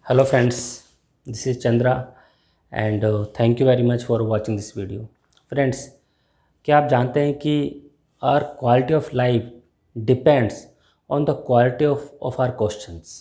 Hello friends, this is Chandra and thank you very much for watching this video. Friends, क्या आप जानते हैं कि our quality of life depends on the quality of our questions.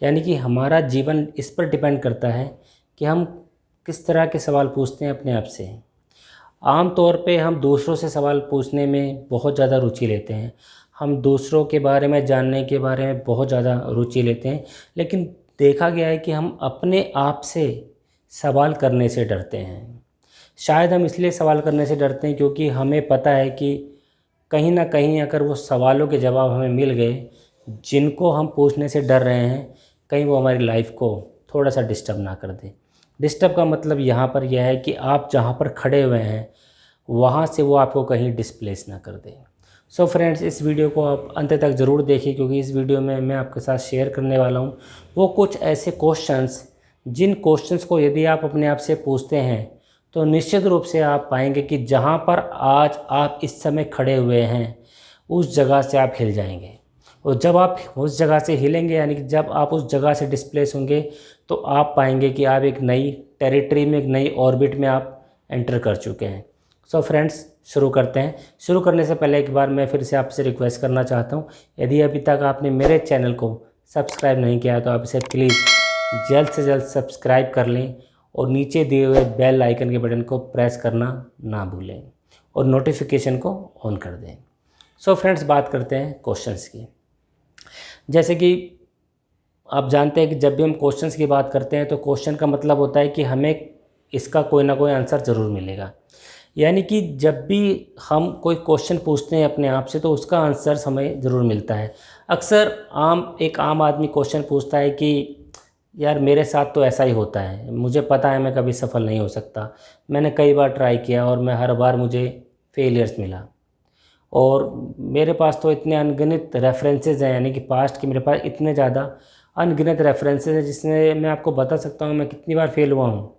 यानी कि हमारा जीवन इस पर डिपेंड करता है कि हम किस तरह के सवाल पूछते हैं अपने आप से। आम तौर पे हम दूसरों से सवाल पूछने में बहुत ज़्यादा रुचि लेते हैं, हम दूसरों के बारे में जानने के बारे में बहुत ज़्यादा रुचि लेते हैं, लेकिन देखा गया है कि हम अपने आप से सवाल करने से डरते हैं। शायद हम इसलिए सवाल करने से डरते हैं क्योंकि हमें पता है कि कहीं ना कहीं अगर वो सवालों के जवाब हमें मिल गए जिनको हम पूछने से डर रहे हैं, कहीं वो हमारी लाइफ को थोड़ा सा डिस्टर्ब ना कर दे। डिस्टर्ब का मतलब यहाँ पर यह है कि आप जहाँ पर खड़े हुए हैं वहाँ से वो आपको कहीं डिस्प्लेस ना कर दे। सो फ्रेंड्स, इस वीडियो को आप अंत तक ज़रूर देखिए क्योंकि इस वीडियो में मैं आपके साथ शेयर करने वाला हूँ वो कुछ ऐसे क्वेश्चंस जिन क्वेश्चंस को यदि आप अपने आप से पूछते हैं तो निश्चित रूप से आप पाएंगे कि जहाँ पर आज आप इस समय खड़े हुए हैं उस जगह से आप हिल जाएंगे। और जब आप उस जगह से हिलेंगे यानी कि जब आप उस जगह से डिस्प्लेस होंगे तो आप पाएंगे कि आप एक नई टेरिटरी में, एक नई ऑर्बिट में आप एंटर कर चुके हैं। सो फ्रेंड्स, शुरू करते हैं। शुरू करने से पहले एक बार मैं फिर से आपसे रिक्वेस्ट करना चाहता हूँ, यदि अभी तक आपने मेरे चैनल को सब्सक्राइब नहीं किया है तो आप इसे प्लीज़ जल्द से जल्द सब्सक्राइब कर लें और नीचे दिए हुए बेल आइकन के बटन को प्रेस करना ना भूलें और नोटिफिकेशन को ऑन कर दें। सो फ्रेंड्स, बात करते हैं क्वेश्चंस की। जैसे कि आप जानते हैं कि जब भी हम क्वेश्चंस की बात करते हैं तो क्वेश्चन का मतलब होता है कि हमें इसका कोई ना कोई आंसर ज़रूर मिलेगा। यानी कि जब भी हम कोई क्वेश्चन पूछते हैं अपने आप से तो उसका आंसर हमें ज़रूर मिलता है। अक्सर एक आम आदमी क्वेश्चन पूछता है कि यार मेरे साथ तो ऐसा ही होता है, मुझे पता है मैं कभी सफल नहीं हो सकता, मैंने कई बार ट्राई किया और मैं हर बार मुझे फेलियर्स मिला, और मेरे पास तो इतने अनगिनत रेफरेंसेस हैं, यानी कि पास्ट के मेरे पास इतने ज़्यादा अनगिनत रेफरेंसेस हैं जिसमें मैं आपको बता सकता हूँ मैं कितनी बार फेल हुआ हूँ।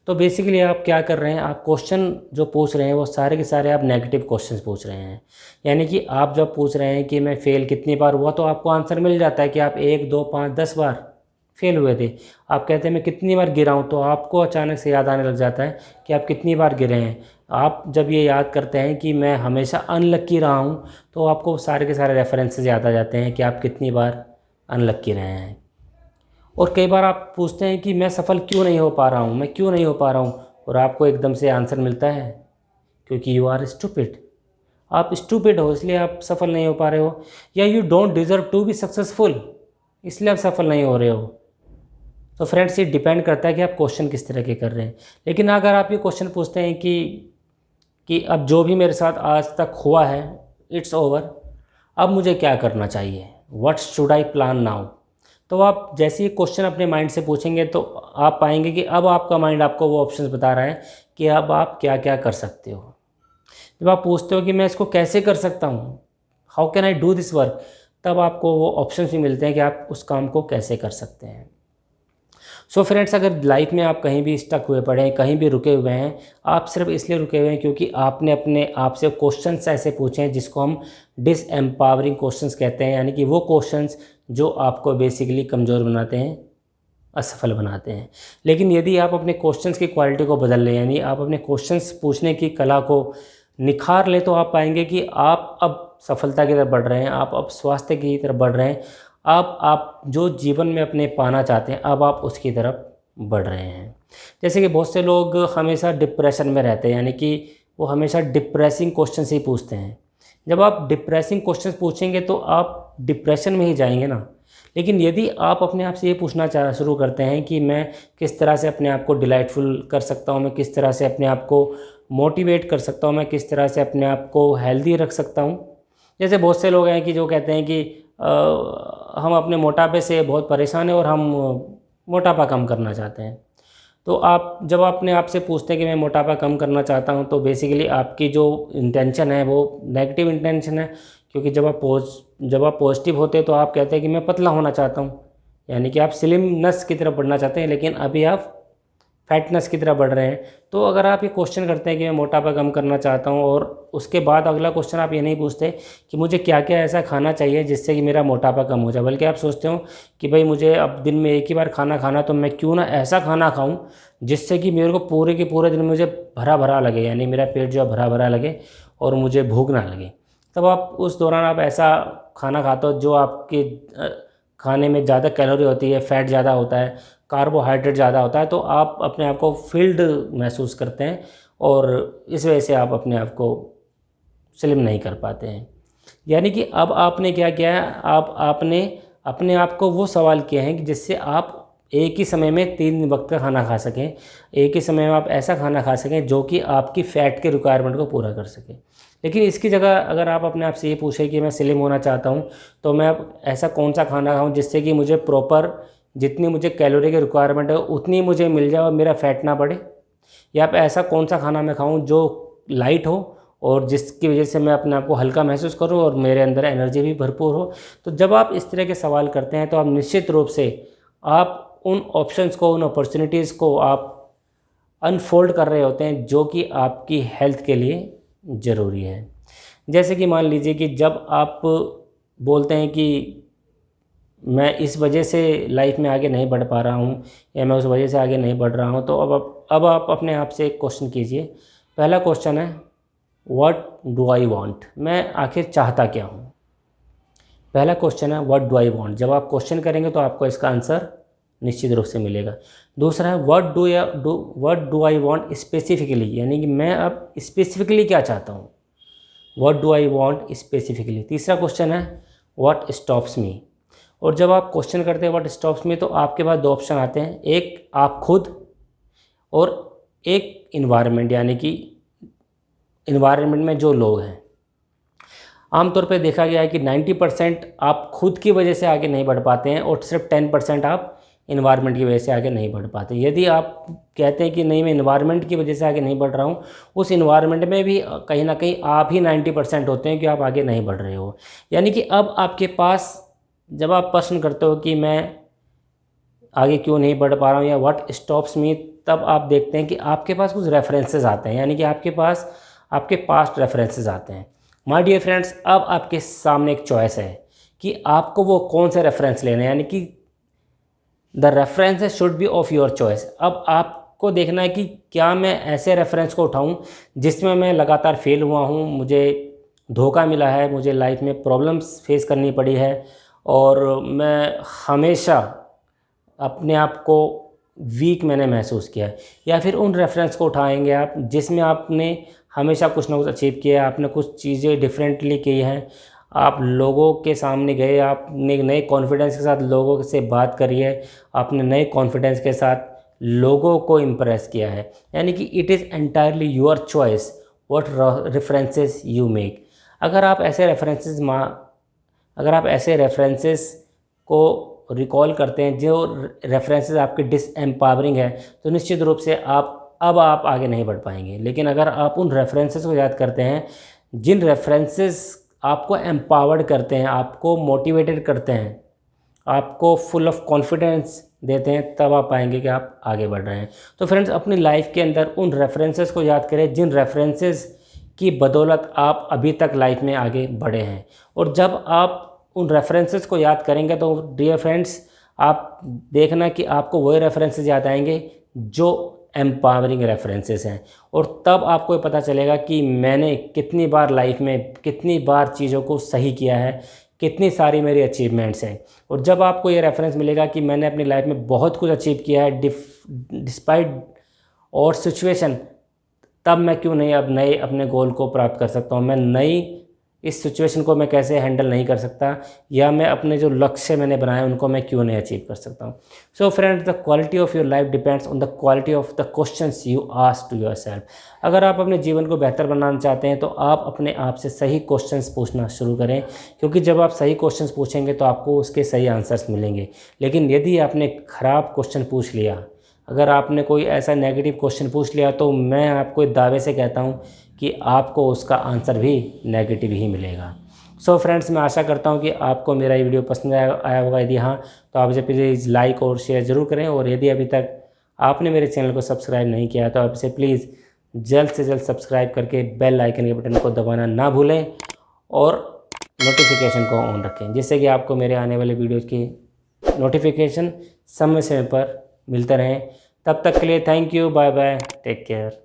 तो बेसिकली आप क्या कर रहे हैं, आप क्वेश्चन जो पूछ रहे हैं वो सारे के सारे आप नेगेटिव क्वेश्चंस पूछ रहे हैं। यानी कि आप जब पूछ रहे हैं कि मैं फ़ेल कितनी बार हुआ तो आपको आंसर मिल जाता है कि आप 1, 2, 5, 10 बार फेल हुए थे। आप कहते हैं मैं कितनी बार गिरा हूँ तो आपको अचानक से याद आने लग जाता है कि आप कितनी बार गिरे हैं। आप जब ये याद करते हैं कि मैं हमेशा अनलक्की रहा हूँ तो आपको सारे के सारे रेफरेंसेस याद आ जाते हैं कि आप कितनी बार अनलक्की रहे हैं। और कई बार आप पूछते हैं कि मैं सफल क्यों नहीं हो पा रहा हूँ, मैं क्यों नहीं हो पा रहा हूँ, और आपको एकदम से आंसर मिलता है क्योंकि यू आर स्टूपिड। आप स्टूपिड हो इसलिए आप सफल नहीं हो पा रहे हो, या you don't deserve to be successful इसलिए आप सफल नहीं हो रहे हो। तो फ्रेंड्स, ये डिपेंड करता है कि आप क्वेश्चन किस तरह के कर रहे हैं। लेकिन अगर आप ये क्वेश्चन पूछते हैं कि अब जो भी मेरे साथ आज तक हुआ है इट्स ओवर, अब मुझे क्या करना चाहिए, what should I plan now, तो आप जैसे ही क्वेश्चन अपने माइंड से पूछेंगे तो आप पाएंगे कि अब आपका माइंड आपको वो ऑप्शंस बता रहा है कि अब आप क्या क्या कर सकते हो। जब आप पूछते हो कि मैं इसको कैसे कर सकता हूँ, how can I do this work, तब आपको वो ऑप्शंस भी मिलते हैं कि आप उस काम को कैसे कर सकते हैं। सो फ्रेंड्स, अगर लाइफ में आप कहीं भी स्टक हुए पड़े हैं, कहीं भी रुके हुए हैं, आप सिर्फ इसलिए रुके हुए हैं क्योंकि आपने अपने आप से क्वेश्चंस ऐसे पूछे हैं जिसको हम डिसएम्पावरिंग क्वेश्चंस कहते हैं। यानी कि वो क्वेश्चंस जो आपको बेसिकली कमज़ोर बनाते हैं, असफल बनाते हैं। लेकिन यदि आप अपने क्वेश्चंस की क्वालिटी को बदल लें, यानी आप अपने क्वेश्चंस पूछने की कला को निखार लें, तो आप पाएंगे कि आप अब सफलता की तरफ बढ़ रहे हैं, आप अब स्वास्थ्य की तरफ बढ़ रहे हैं, अब आप जो जीवन में अपने पाना चाहते हैं अब आप उसकी तरफ बढ़ रहे हैं। जैसे कि बहुत से लोग हमेशा डिप्रेशन में रहते हैं, यानी कि वो हमेशा डिप्रेसिंग क्वेश्चन ही पूछते हैं। जब आप डिप्रेसिंग क्वेश्चन पूछेंगे तो आप डिप्रेशन में ही जाएंगे ना। लेकिन यदि आप अपने आप से ये पूछना शुरू करते हैं कि मैं किस तरह से अपने आप को डिलाइटफुल कर सकता हूँ, मैं किस तरह से अपने आप को मोटिवेट कर सकता हूँ, मैं किस तरह से अपने आप को हेल्दी रख सकता हूँ। जैसे बहुत से लोग हैं कि जो कहते हैं कि हम अपने मोटापे से बहुत परेशान हैं और हम मोटापा कम करना चाहते हैं। तो आप जब अपने आप से पूछते हैं कि मैं मोटापा कम करना चाहता हूं तो बेसिकली आपकी जो इंटेंशन है वो नेगेटिव इंटेंशन है, क्योंकि जब आप पॉजिटिव होते हैं तो आप कहते हैं कि मैं पतला होना चाहता हूं, यानी कि आप स्लिमनेस की तरफ बढ़ना चाहते हैं। लेकिन अभी आप फैटनेस की तरफ बढ़ रहे हैं। तो अगर आप ये क्वेश्चन करते हैं कि मैं मोटापा कम करना चाहता हूँ, और उसके बाद अगला क्वेश्चन आप ये नहीं पूछते कि मुझे क्या क्या ऐसा खाना चाहिए जिससे कि मेरा मोटापा कम हो जाए, बल्कि आप सोचते हो कि भाई मुझे अब दिन में एक ही बार खाना खाना, तो मैं क्यों ना ऐसा खाना खाऊं जिससे कि मेरे को पूरे के पूरे दिन मुझे भरा भरा लगे, यानी मेरा पेट जो है भरा भरा लगे और मुझे भूख ना लगे। तब आप उस दौरान आप ऐसा खाना खाते हो जो आपके खाने में ज़्यादा कैलोरी होती है, फैट ज़्यादा होता है, कार्बोहाइड्रेट ज़्यादा होता है, तो आप अपने आप को फिल्ड महसूस करते हैं और इस वजह से आप अपने आप को स्लिम नहीं कर पाते हैं। यानी कि अब आपने क्या किया है, आपने अपने आप को वो सवाल किए हैं कि जिससे आप एक ही समय में 3 वक्त का खाना खा सकें, एक ही समय में आप ऐसा खाना खा सकें जो कि आपकी फ़ैट के रिक्वायरमेंट को पूरा कर सके। लेकिन इसकी जगह अगर आप अपने आप से ये पूछें कि मैं स्लिम होना चाहता हूँ, तो मैं अब ऐसा कौन सा खाना खाऊँ जिससे कि मुझे प्रॉपर जितनी मुझे कैलोरी की रिक्वायरमेंट है उतनी मुझे मिल जाए और मेरा फ़ैट ना बढ़े, या फिर ऐसा कौन सा खाना मैं खाऊं जो लाइट हो और जिसकी वजह से मैं अपने आप को हल्का महसूस करूं और मेरे अंदर एनर्जी भी भरपूर हो। तो जब आप इस तरह के सवाल करते हैं तो आप निश्चित रूप से आप उन ऑप्शंस को, उन अपॉर्चुनिटीज़ को आप अनफोल्ड कर रहे होते हैं जो कि आपकी हेल्थ के लिए ज़रूरी है। जैसे कि मान लीजिए कि जब आप बोलते हैं कि मैं इस वजह से लाइफ में आगे नहीं बढ़ पा रहा हूँ या मैं उस वजह से आगे नहीं बढ़ रहा हूँ, तो अब आप अपने आप से एक क्वेश्चन कीजिए। पहला क्वेश्चन है व्हाट डू आई वांट, मैं आखिर चाहता क्या हूँ। पहला क्वेश्चन है व्हाट डू आई वांट। जब आप क्वेश्चन करेंगे तो आपको इसका आंसर निश्चित रूप से मिलेगा। दूसरा है what do I want specifically, यानी कि मैं अब स्पेसिफिकली क्या चाहता हूँ, what do I want specifically. तीसरा क्वेश्चन है व्हाट स्टॉप्स मी। और जब आप क्वेश्चन करते हैं व्हाट स्टॉप्स मी, तो आपके पास 2 ऑप्शन आते हैं, एक आप खुद और एक इन्वायरमेंट, यानी कि इन्वायरमेंट में जो लोग हैं। आमतौर पर देखा गया है कि 90% आप खुद की वजह से आगे नहीं बढ़ पाते हैं और सिर्फ 10% आप इन्वायरमेंट की वजह से आगे नहीं बढ़ पाते। यदि आप कहते हैं कि नहीं मैं इन्वायरमेंट की वजह से आगे नहीं बढ़ रहा हूँ, उस इन्वायरमेंट में भी कहीं ना कहीं आप ही 90% होते हैं कि आप आगे नहीं बढ़ रहे हो। यानी कि अब आपके पास जब आप प्रश्न करते हो कि मैं आगे क्यों नहीं बढ़ पा रहा हूँ या व्हाट स्टॉप्स मी, तब आप देखते हैं कि आपके पास कुछ रेफरेंसेस आते हैं, यानी कि आपके पास आपके पास्ट रेफरेंसेस आते हैं। माय डियर फ्रेंड्स, अब आपके सामने एक चॉइस है कि आपको वो कौन से रेफरेंस लेने हैं, यानी कि the references should be of your choice. अब आपको देखना है कि क्या मैं ऐसे रेफरेंस को उठाऊं जिसमें मैं लगातार फेल हुआ हूं, मुझे धोखा मिला है, मुझे लाइफ में प्रॉब्लम्स फेस करनी पड़ी है और मैं हमेशा अपने आप को वीक मैंने महसूस किया है। या फिर उन रेफरेंस को उठाएंगे आप जिसमें आपने हमेशा कुछ ना कुछ अचीव किया है, आपने कुछ चीज़ें डिफरेंटली की हैं, आप लोगों के सामने गए, आपने नए कॉन्फिडेंस के साथ लोगों से बात करी है, आपने नए कॉन्फिडेंस के साथ लोगों को इम्प्रेस किया है। यानी कि it is entirely your choice what references you make. अगर आप ऐसे रेफरेंसेस को रिकॉल करते हैं जो रेफरेंसेस आपके डिसएम्पावरिंग है, तो निश्चित रूप से आप आगे नहीं बढ़ पाएंगे। लेकिन अगर आप उन रेफरेंसेस को याद करते हैं जिन रेफरेंसेस आपको एम्पावर्ड करते हैं, आपको मोटिवेटेड करते हैं, आपको फुल ऑफ कॉन्फिडेंस देते हैं, तब आप पाएंगे कि आप आगे बढ़ रहे हैं। तो फ्रेंड्स, अपनी लाइफ के अंदर उन रेफरेंसेस को याद करें जिन रेफरेंसेस की बदौलत आप अभी तक लाइफ में आगे बढ़े हैं। और जब आप उन रेफरेंसेस को याद करेंगे तो डियर फ्रेंड्स, आप देखना कि आपको वही रेफरेंसेस याद आएंगे जो एम्पावरिंग रेफरेंसेस हैं। और तब आपको पता चलेगा कि मैंने कितनी बार लाइफ में कितनी बार चीज़ों को सही किया है, कितनी सारी मेरी अचीवमेंट्स हैं। और जब आपको ये रेफरेंस मिलेगा कि मैंने अपनी लाइफ में बहुत कुछ अचीव किया है डिस्पाइट और सिचुएशन, तब मैं क्यों नहीं अब नए अपने गोल को प्राप्त कर सकता हूँ, मैं नई इस सिचुएशन को मैं कैसे हैंडल नहीं कर सकता, या मैं अपने जो लक्ष्य मैंने बनाए उनको मैं क्यों नहीं अचीव कर सकता हूँ। So friends, the quality of your life depends on the quality of the questions you ask to yourself. अगर आप अपने जीवन को बेहतर बनाना चाहते हैं तो आप अपने आप से सही क्वेश्चंस पूछना शुरू करें, क्योंकि जब आप सही क्वेश्चंस पूछेंगे तो आपको उसके सही आंसर्स मिलेंगे। लेकिन यदि आपने ख़राब क्वेश्चन पूछ लिया, अगर आपने कोई ऐसा नेगेटिव क्वेश्चन पूछ लिया, तो मैं आपको दावे से कहता हूँ कि आपको उसका आंसर भी नेगेटिव ही मिलेगा। सो फ्रेंड्स, मैं आशा करता हूँ कि आपको मेरा ये वीडियो पसंद आया होगा। यदि हाँ, तो आप मुझे प्लीज़ लाइक और शेयर ज़रूर करें। और यदि अभी तक आपने मेरे चैनल को सब्सक्राइब नहीं किया तो आप इसे प्लीज़ जल्द से जल्द सब्सक्राइब करके बेल आइकन के बटन को दबाना ना भूलें और नोटिफिकेशन को ऑन रखें, जिससे कि आपको मेरे आने वाले वीडियोज़ की नोटिफिकेशन समय समय पर मिलते रहें। तब तक के लिए thank you, bye bye, take care.